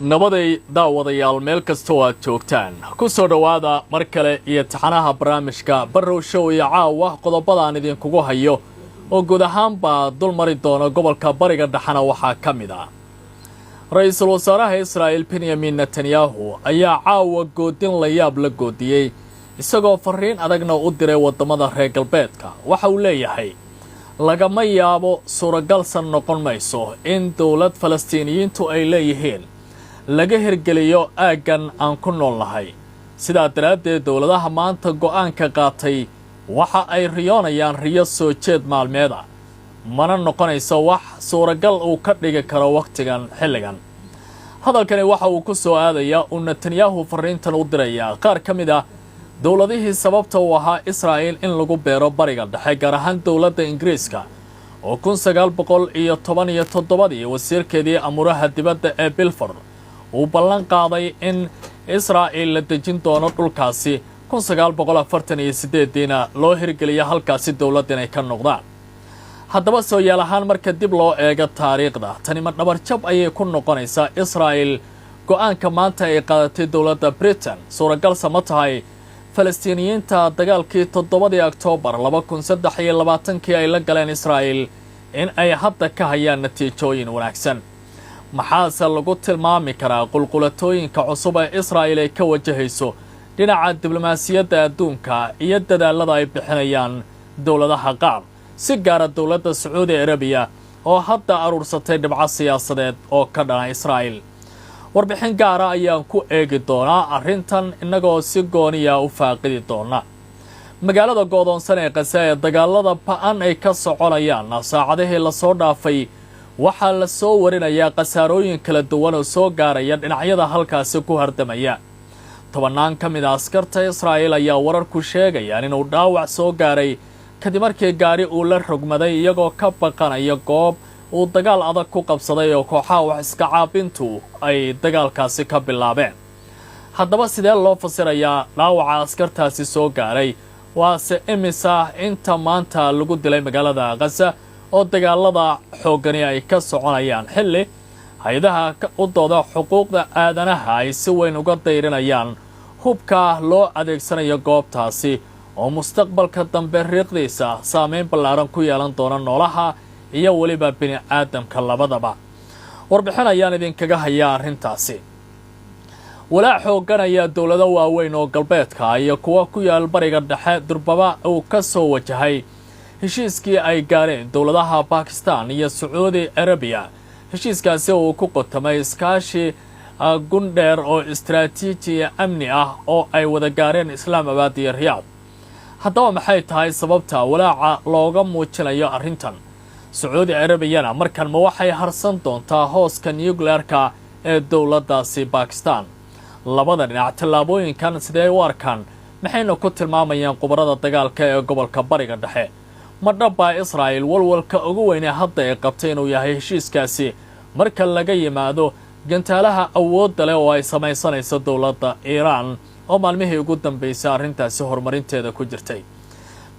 nabaday daawadayaal meel kasta oo aad joogtaan ku soo dhawaada mar kale iyo taxanaha barnaamijka Barrow Show iyo caawa qodobada aan idinkugu hayo oo guud ahaanba dul mari doona gobolka bariga dhaxana waxaa ka mid ah ra'iisul wasaaraha Israel Benjamin Netanyahu ayaa caawa goodin la yaab la goodiyay isagoo fariin adagna u diray wadamada reer galbeedka waxa uu leeyahay lagama yaabo suuragalsan noqon mayso in dawlad Falastiiniyiintu ay leeyihiin laga hirgeliyo aagan aan ku noolnahay sidaa daraaddeed dawladaha maanta go'aanka qaatay waxa ay riyoonayaan riyo soo jeed maalmeeda mana noqonayso wax suuragal uu ka dhigi karo waqtigan xilligan hadalkani waxa uu ku soo aadaya uu Netanyahu fariintan u diraya qaar ka mid ah dawladihii sababta u ahaa Israel in lagu beero bariga dhexe gaar ahaan dawladda Ingiriiska oo 1917 wasiirkeedii amuraha dibadda ee Balfour uu ballan qaaday in Israel la dejin doono dhulkaasi 1948 loo hirgeliyo halkaasi dawladda inay ka noqdaan haddaba soo yaal ahaan marka dib loo eego taariikhda tani ma dhabarjab ayay ku noqonaysaa Israel go'aanka maanta ay qaadatay dawladda Britain suuragal sama tahay Falastiiniyiinta dagaalkii 7 Oktoobar 2023 ay la galeen Israel in ay hadda ka hayaan natiijooyin wanaagsan maxaase lagu tilmaami karaa qulqulatooyinka cusub ee Israel ay ka wajahayso dhinaca diblomaasiyadda adduunka iyo dadaalada ay bixinayaan dawladaha qaar si gaar ah dawladda Sacuudi Arabiya oo hadda aruursatay dhibco siyaasadeed oo ka dhana Israel warbixin gaar ah ayaan ku eegi doonaa arrintan inagoo si gooniya u faaqidi doona magaalada go'doonsan ee Gaza ee dagaalada ba'an ay ka soconayaan saacadihii la soo dhaafay waxaa la soo warinayaa qasaarooyin kala duwan oo soo gaaraya dhinacyada halkaasi ku hardamaya tobanaan ka mid ah askarta Israel ayaa wararku sheegayaan inuu dhaawac soo gaaray kadib markii gaari uu la rogmaday iyagoo ka baqanaya goob uu dagaal adag ku qabsaday oo kooxaha wax iska caabintu ay dagaalkaasi ka bilaabeen haddaba sidee loo fasirayaa dhaawaca askartaasi soo gaaray waase imisa inta maanta lagu dilay magaalada Gaza oo dagaalada xoogani ay ka soconayaan xilli hay'adaha u dooda xuquuqda aadanaha ay si weyn uga dayrinayaan hubka loo adeegsanayo goobtaasi oo mustaqbalka dambe riiqdiisa saameyn ballaaran ku yeelan doona noolaha iyo waliba bini'aadamka labadaba warbixin ayaan idinkaga hayaa arrintaasi walaac xooggan ayaa dawlado waaweyn oo galbeedka iyo kuwa ku yaal bariga dhexe durbaba uu ka soo wajahay heshiiskii ay gaareen dawladaha Pakistan iyo Sacuudi Arabiya heshiiskaasi uu ku qotamay iskaashi gundheer oo istiraatiiji amni ah oo ay wada gaareen Islamabad iyo Riyadh haddaba maxay tahay sababta walaaca looga muujinayo arrintan Sacuudi Arabiyana markan ma waxay harsan doontaa hooska nuclearka ee dawladdaasi Pakistan labada dhinac tallaabooyinkan sidee u arkaan maxayna ku tilmaamayaan qubarada dagaalka ee gobolka bariga dhexe ma dhaba Israel walwalka ugu weyn ee hadda ay qabtay inuu yahay heshiiskaasi marka laga yimaado gantaalaha awoodda leh oo ay samaysanayso dawladda Iran oo maalmihii ugu dambeysay arrintaasi horumarinteeda ku jirtay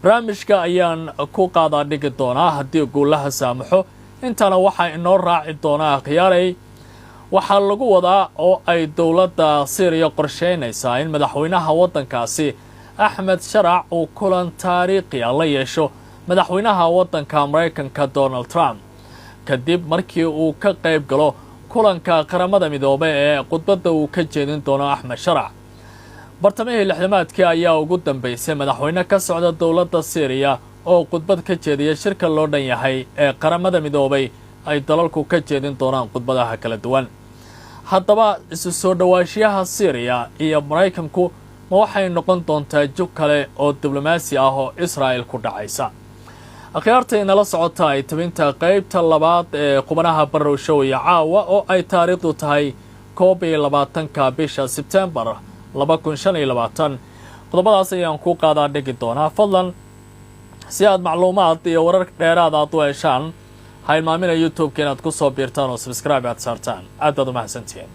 barnaamijka ayaan ku qaadaa dhigi doonaa haddii guulaha saamaxo intana waxaa inoo raaci doonaa khiyaaray waxaa lagu wadaa oo ay dawladda Syria qorsheynaysaa in madaxweynaha waddankaasi Ahmed Sharac uu kulan taariikhi ah la yeesho madaxweynaha waddanka Mareykanka Donald Trump kadib markii uu ka qayb galo kulanka qaramada midoobay ee khudbadda uu ka jeedin doono Ahmed Sharac bartamihii lixdamaadkii ayaa ugu dambeysay madaxweyne ka socda dawladda Syria oo khudbad ka jeediya shirka loo dhan yahay ee qaramada midoobay ay dalalku ka jeedin doonaan khudbadaha kala duwan haddaba isu soo dhawaashiyaha Syria iyo Mareykanku ma waxay noqon doontaa jug kale oo diblomaasi ah oo Israel ku dhacaysa akhyaartay nala socota ay tabinta qaybta labaad ee qubanaha Barrow Show iyo caawa oo ay taariikhdu tahay 21 bisha September 2025 qodobadaas ayaan ku qaadaa dhigi doonaa fadlan si aad macluumaad iyo warar dheeraad ah u heshaan ha ilmaamina YouTube inaad ku soo biirtaan oo subscribe aad saartaan aad u mahadsantiin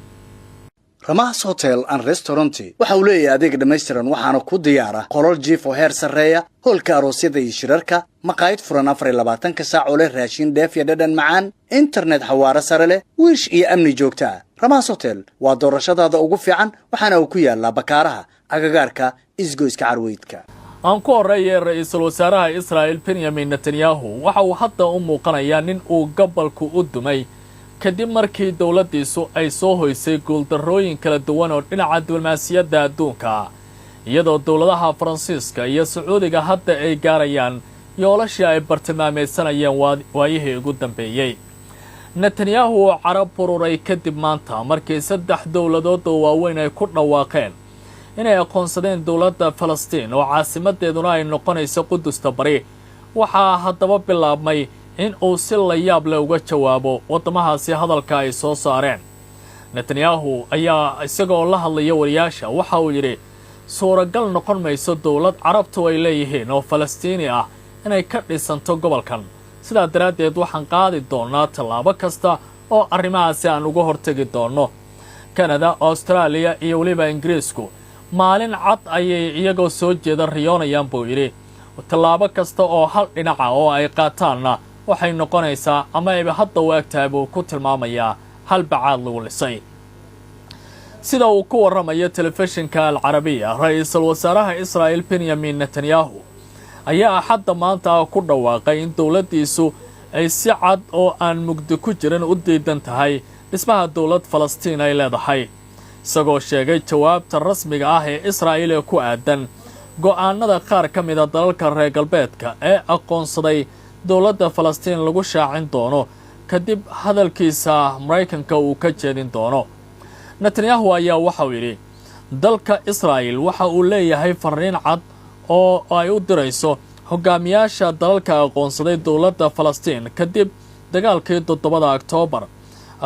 Ramas Hotel and Restaurant waxa uu leeyahay adeeg dhameystiran waxaana ku diyaara qolal jiif oo heer sareeya hoolka aroosyada iyo shirarka maqaayad furan 24 saac oo leh raashin dheef iyo dhadhan macaan internet xawaare sare leh wiish iyo amni joogta Ramas Hotel waa doorashadaada ugu fiican waxaana uu ku yaalaa Bakaaraha agagaarka isgoyska Carweydka aan ku horeeyay ra'iisul wasaaraha Israel Benjamin Netanyahu waxa uu hadda u muuqanayaa nin uu gobolku u dumay kadib markii dawladdiisu ay soo hoysay guuldarrooyin kala duwan oo dhinaca diblomaasiyadda adduunka iyadoo dawladaha Faransiiska iyo Sacuudiga hadda ay gaarayaan yoolashii ay bartilmaameedsanayeen waayihii ugu dambeeyay Netanyahu oo carab bururay kadib maanta markii 3 dawladood oo waaweyn ay ku dhawaaqeen inay aqoonsadeen dawladda Falastiin oo caasimadeeduna ay noqonayso Qudusta Bari waxaa haddaba bilaabmay in uu si la yaab leh uga jawaabo wadamahaasi hadalka ay soo saareen Netanyahu ayaa isagoo la hadlaya wariyaasha waxa uu yiri suuragal noqon mayso dawlad carabtu ay leeyihiin oo Falastiini ah inay ka dhisanto gobolkan sidaa daraadeed waxaan qaadi doonaa tallaabo kasta oo arrimahaasi aan uga hortagi doono Canada Australia iyo waliba Ingiriisku maalin cad ayay iyagoo soo jeeda riyoonayaan buu yiri tallaabo kasta oo hal dhinaca oo ay qaataanna waxay noqonaysaa ama ay hadda waagtahay buu ku tilmaamayaa hal bacaad lagu lisay sida uu ku waramayo telefishinka Al-Arabiya ra'iisul wasaaraha Israel Benjamin Netanyahu ayaa hadda maanta ku dhawaaqay in dawladdiisu ay si cad oo aan mugdi ku jirin u diidan tahay dhismaha dawlad Falastiin ay leedahay isagoo sheegay jawaabta rasmiga ah ee Israel ee ku aadan go'aanada qaar ka mid ah dalalka reer galbeedka ee aqoonsaday dawladda Falastiin lagu shaacin doono kadib hadalkiisa Mareykanka uu ka jeedin doono Netanyahu ayaa waxa uu yiri dalka Israel waxa uu leeyahay fariin cad oo ay u dirayso hogaamiyaasha dalalka aqoonsaday dawladda Falastiin kadib dagaalkii 7 Oktoobar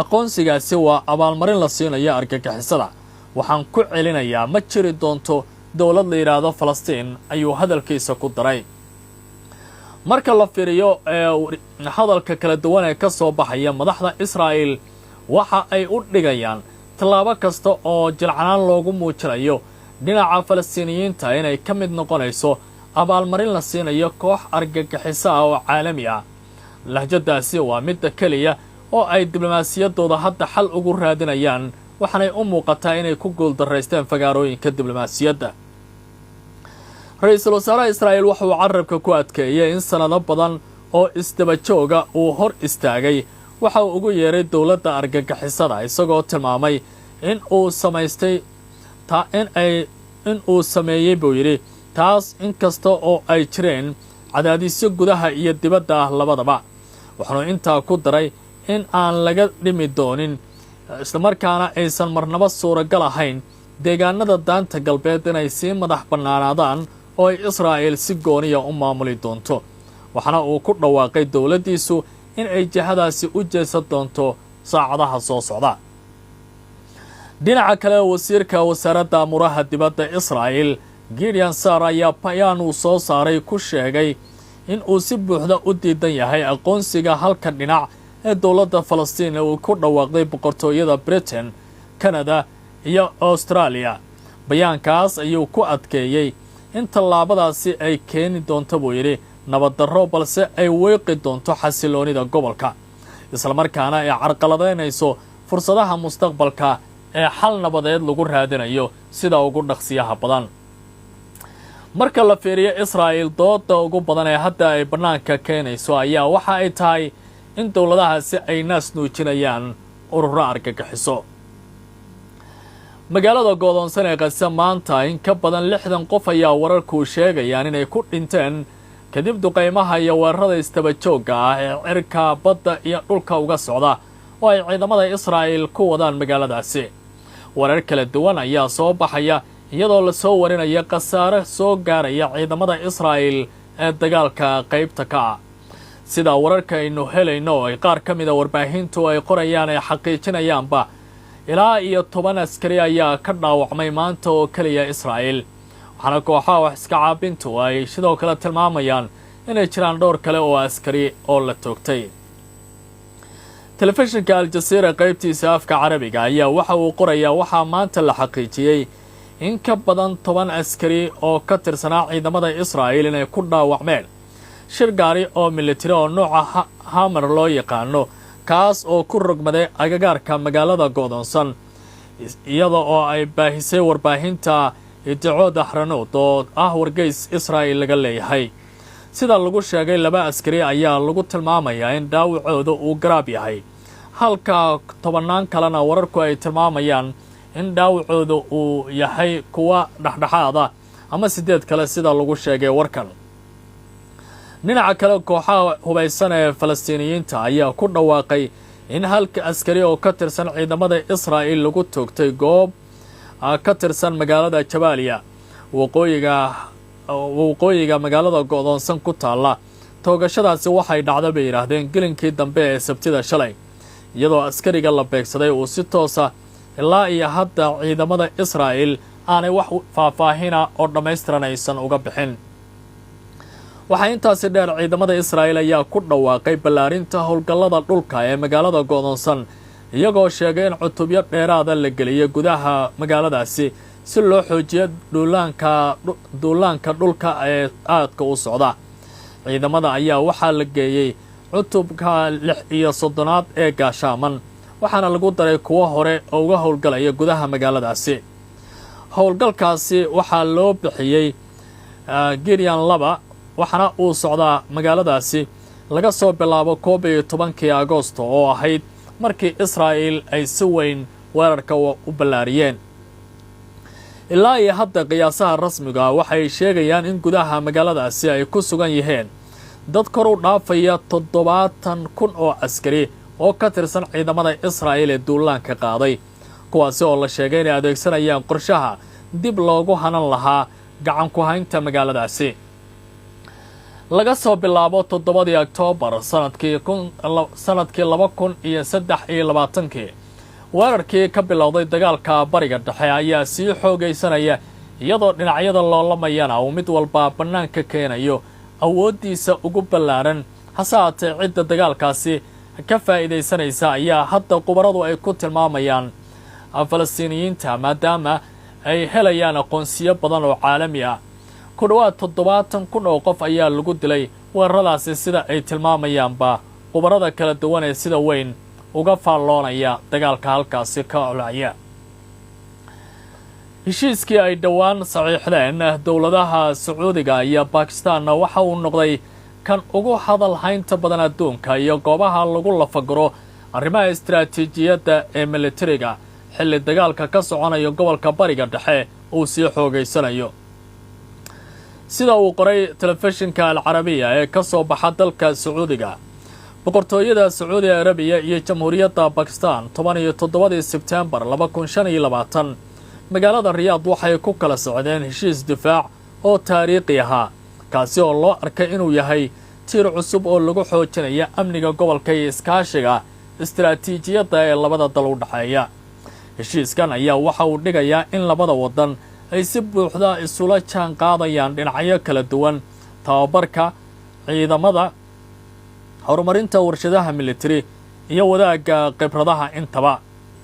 aqoonsigaasi waa abaalmarin la siinayo argagixisada waxaan ku celinayaa ma jiri doonto dawlad la yiraahdo Falastiin ayuu hadalkiisa ku daray marka la fiiriyo hadalka kala duwan ee ka soo baxaya madaxda Israel waxa ay u dhigayaan tallaabo kasta oo jilcanaan loogu muujinayo dhinaca Falastiiniyiinta inay ka mid noqonayso abaalmarin la siinayo koox argagixiso oo caalami ah lahjadaasi waa mid kaliya oo ay diblomaasiyadooda hadda xal ugu raadinayaan waxaanay u muuqataa inay ku guuldareysteen fagaarooyinka diblomaasiyadda ra'iisul wasaaraha Israel waxa uu carabka ku adkeeyay in sanado badan oo isdaba jooga uu hor istaagay waxa uu ugu yeeray dawladda argagixisada isagoo tilmaamay in uu sameeyay buu yiri taas inkasta oo ay jireen cadaadisyo gudaha iyo dibadda ah labadaba waxaanu intaa ku daray in aan laga dhimi doonin isla markaana aysan marnaba suuragal ahayn deegaanada daanta galbeed inay sii madax bannaanaadaan oo ay Israel si gooniya u maamuli doonto waxana uu ku dhawaaqay dawladdiisu in ay jihadaasi u jeesan doonto saacadaha soo socda dhinaca kale wasiirka wasaaradda amuraha dibadda Israel Gideon Saar ayaa bayaan uu soo saaray ku sheegay in uu si buuxda u diidan yahay aqoonsiga halka dhinac ee dawladda Falastiin uu ku dhawaaqday boqortooyada Britain Canada iyo Australia bayaankaas ayuu ku adkeeyay in tallaabadaasi ay keeni doonto buu yiri nabad darro balse ay weeqi doonto xasiloonida gobolka isla markaana ay carqaladeynayso fursadaha mustaqbalka ee xal nabadeed lagu raadinayo sida ugu dhaqsiyaha badan marka la fiiriyo Israel dooda ugu badan ee hadda ay banaanka keenayso ayaa waxa ay tahay in dawladahaasi ay naas nuujinayaan ururo argagixiso magaalada go'doonsan ee Gaza maanta in ka badan 60 qof ayaa wararku sheegayaan inay ku dhinteen kadib duqeymaha iyo weerarada istaba joogga ah ee cirka badda iyo dhulka uga socda oo ay ciidamada Israel ku wadaan magaaladaasi warar kala duwan ayaa soo baxaya iyadoo la soo warinayo khasaare soo gaaraya ciidamada Israel ee dagaalka qaybta ka ah sida wararka aynu helayno ay qaar ka mid ah warbaahintu ay qorayaan ay xaqiijinayaanba ilaa iyo 10 askari ayaa ka dhaawacmay maanta oo kaliya Israel waxaana kooxaha wax iska caabintu ay sidoo kale tilmaamayaan inay jiraan dhowr kale oo askari oo la toogtay telefishinka Al-Jazeera qaybtiisa afka Carabiga ayaa waxa uu qorayaa waxaa maanta la xaqiijiyay in ka badan 10 askari oo ka tirsanaa ciidamada Israa'iil inay ku dhaawacmeen shir gaari oo military oo nooca Hammer loo yaqaano kaas oo ku rogmaday agagaarka magaalada go'doonsan iyada oo ay baahisay warbaahinta idacooda Ahronoth oo ah wargeys Israa'iil laga leeyahay sida lagu sheegay 2 askari ayaa lagu tilmaamayaa in dhaawacooda uu garaab yahay halka 10 kalena wararku ay tilmaamayaan in dhaawacooda uu yahay kuwa dhaxdhaxaad ah ama 8 kale sida lagu sheegay warkan dhinaca kale kooxaha hubaysan ee Falastiiniyiinta ayaa ku dhawaaqay in halka askari oo ka tirsan ciidamada Israa'iil lagu toogtay goob ka tirsan magaalada Jabaaliya waqooyiga magaalada go'doonsan ku taala toogashadaasi waxay dhacday bay yiraahdeen gelinkii dambe ee Sabtida shalay iyadoo askariga la beegsaday uu si toos ah ilaa iyo hadda ciidamada Israa'iil aanay wax faahfaahina oo dhameystiran aysan uga bixin waxa intaasi dheer ciidamada Israa'iil ayaa ku dhawaaqay ballaarinta howlgallada dhulka ee magaalada go'doonsan iyagoo sheegay in cutubyo dheeraad ah la geliyay gudaha magaaladaasi si loo xoojiyo duulaanka dhulka ee aadka u socda ciidamada ayaa waxaa la geeyay cutubka 36aad ee gaashaaman waxaana lagu daray kuwa hore oo uga howlgalaya gudaha magaaladaasi howlgalkaasi waxaa loo bixiyay Gideon 2 waxaana uu socdaa magaaladaasi laga soo bilaabo 11 Agoosto oo ahayd markii Israa'iil ay si weyn weerarka u ballaariyeen ilaa iyo hadda qiyaasaha rasmiga waxay sheegayaan in gudaha magaaladaasi ay ku sugan yihiin dad kor u dhaafaya 70,000 oo askari oo ka tirsan ciidamada Israa'iil ee duulaanka qaaday kuwaasi oo la sheegay inay adeegsanayaan qorshaha dib loogu hanan lahaa gacan ku haynta magaaladaasi laga soo bilaabo 7 Oktoobar sanadkii 2023 weerarkii ka bilowday dagaalka bariga dhexe ayaa sii xoogaysanaya iyadoo dhinacyada loolamayana uu mid walba bannaanka keenayo awoodiisa ugu ballaaran hase haatee cidda dagaalkaasi ka faa'iidaysanaysa ayaa hadda qubaradu ay ku tilmaamayaan Falastiiniyiinta maadaama ay helayaan aqoonsiyo badan oo caalami ah ku dhawaad 70,000 oo qof ayaa lagu dilay weeraradaasi sida ay tilmaamayaanba qubarada kala duwan ee sida weyn uga faalloonaya dagaalka halkaasi ka olacaya heshiiskii ay dhawaan saxiixdeen dowladaha Sacuudiga iyo Pakistan waxa uu noqday kan ugu hadal haynta badan adduunka iyo goobaha lagu lafaguro arrimaha istiraatiijiyadda ee militariga xilli dagaalka ka soconayo gobolka bariga dhexe uu sii xoogaysanayo sida uu qoray telefishinka Al-Carabiya ee ka soo baxa dalka Sacuudiga boqortooyada Sacuudi Arabiya iyo Jamhuuriyadda Pakistan 17 Sebtembar 2025 magaalada Riyadh waxay ku kala socdeen heshiis difaac oo taariikhi ah kaasi oo loo arkay inuu yahay tiir cusub oo lagu xoojinayo amniga gobolka iyo iskaashiga istiraatiijiyadda ee labada dal u dhaxeeya heshiiskan ayaa waxa uu dhigayaa in labada wadan ay si buuxda isula jaan qaadayaan dhinacyo kala duwan tababarka ciidamada horumarinta warshadaha military iyo wadaagga khibradaha intaba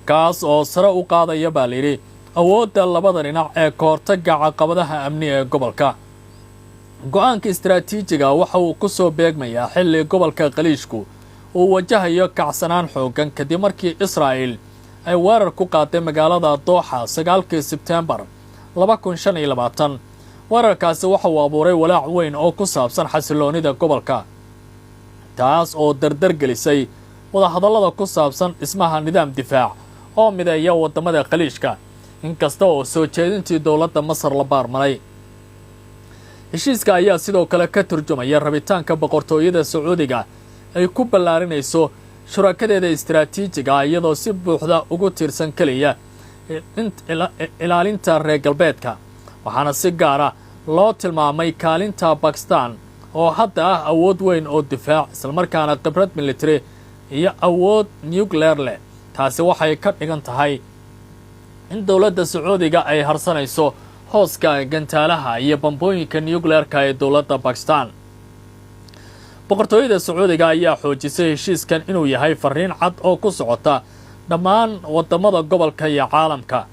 kaas oo sare u qaadaya baa layidhi awoodda labada dhinac ee ka hortagga caqabadaha amni ee gobolka go'aanka istiraatiijiga waxa uu ku soo beegmayaa xilli gobolka Khaliijku uu wajahayo kacsanaan xooggan kadib markii Israa'iil ay weerar ku qaaday magaalada Dooxa 9 Sebtembar 2025 weerarkaasi waxa uu abuuray walaac weyn oo ku saabsan xasiloonida gobolka taas oo dardar gelisay wadahadallada ku saabsan dhismaha nidaam difaac oo mideeya wadamada Khaliijka inkasta oo soo jeedintii dowladda Masar la baarmaray heshiiska ayaa sidoo kale ka turjumaya rabitaanka boqortooyada Sacuudiga ay ku ballaarinayso shurakadeeda istiraatiijiga iyadoo si buuxda ugu tiirsan kaliya ilaalinta reer galbeedka waxaana si gaar ah loo tilmaamay kaalinta Pakistan oo hadda ah awood weyn oo difaac isla markaana khibrad military iyo awood nuclear leh taasi waxay ka dhigan tahay in dowladda Sacuudiga ay harsanayso hooska gantaalaha iyo bambooyinka nuclearka ee dowladda Pakistan boqortooyada Sacuudiga ayaa xoojisay heshiiskan inuu yahay fariin cad oo ku socota dhammaan wadamada gobolka iyo caalamka.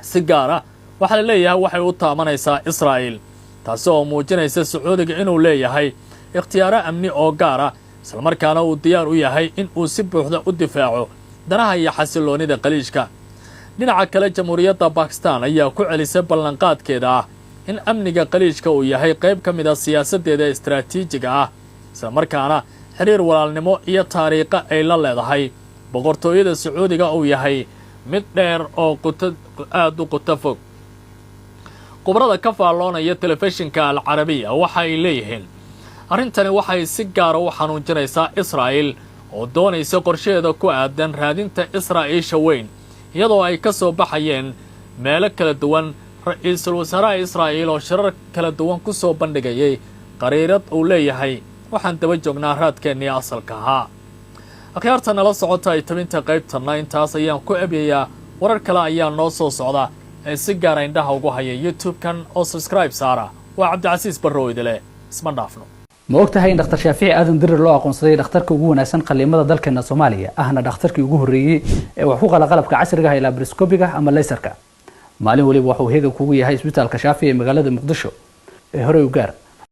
si gaar ah waxa la leeyahay waxay u taamanaysaa Israa'iil taas oo muujinaysa Sacuudiga inuu leeyahay ikhtiyaaro amni oo gaar ah isla markaana uu diyaar u yahay in uu si buuxda u difaaco danaha iyo xasiloonida qaliishka. dhinaca kale Jamhuuriyadda Pakistan ayaa ku celisay ballanqaadkeeda ah in amniga qaliishka uu yahay qayb ka mid ah siyaasadeeda istiraatiijiga ah isla markaana xiriir walaalnimo iyo taariikh ay la leedahay boqortooyada Sacuudiga uu yahay mid dheer oo aad u qoto fog. qubrada ka faalloonaya telefishinka Al Arabiya waxa ay leeyihiin arrintani waxay si gaar ah u xanuunjinaysaa Israa'iil oo doonaysa qorsheeda ku aadan raadinta Israa'iisha weyn iyadoo ay ka soo baxayeen meelo kala duwan. ra'iisul wasaaraha Israa'iil oo shirar kala duwan ku soo bandhigayay qariirad uu leeyahay waxaan daba joognaa raadkeennii asalka ahaa. akhyaarta nala socota ay tabinta qaybtana intaas ayaan ku eebayaa warar kale ayaa noo soo socda ee si gaar ah indhaha ugu haya YouTube-kan oo subscribe saara. waa Cabdicasiis Barroowdile isma dhaafno. ma ogtahay in dhakhtar Shaafici Aadan Dirir loo aqoonsaday dhakhtarka ugu wanaagsan qaliimada dalkeena Soomaaliya ahna dhakhtarkii ugu horeeyay ee wax ku qala qalabka casriga ah ee laparoscopiga ama laserka. maalin waliba wuxuu heegan kugu yahay isbitaalka Shaafici ee magaalada Muqdisho ee hore u gaar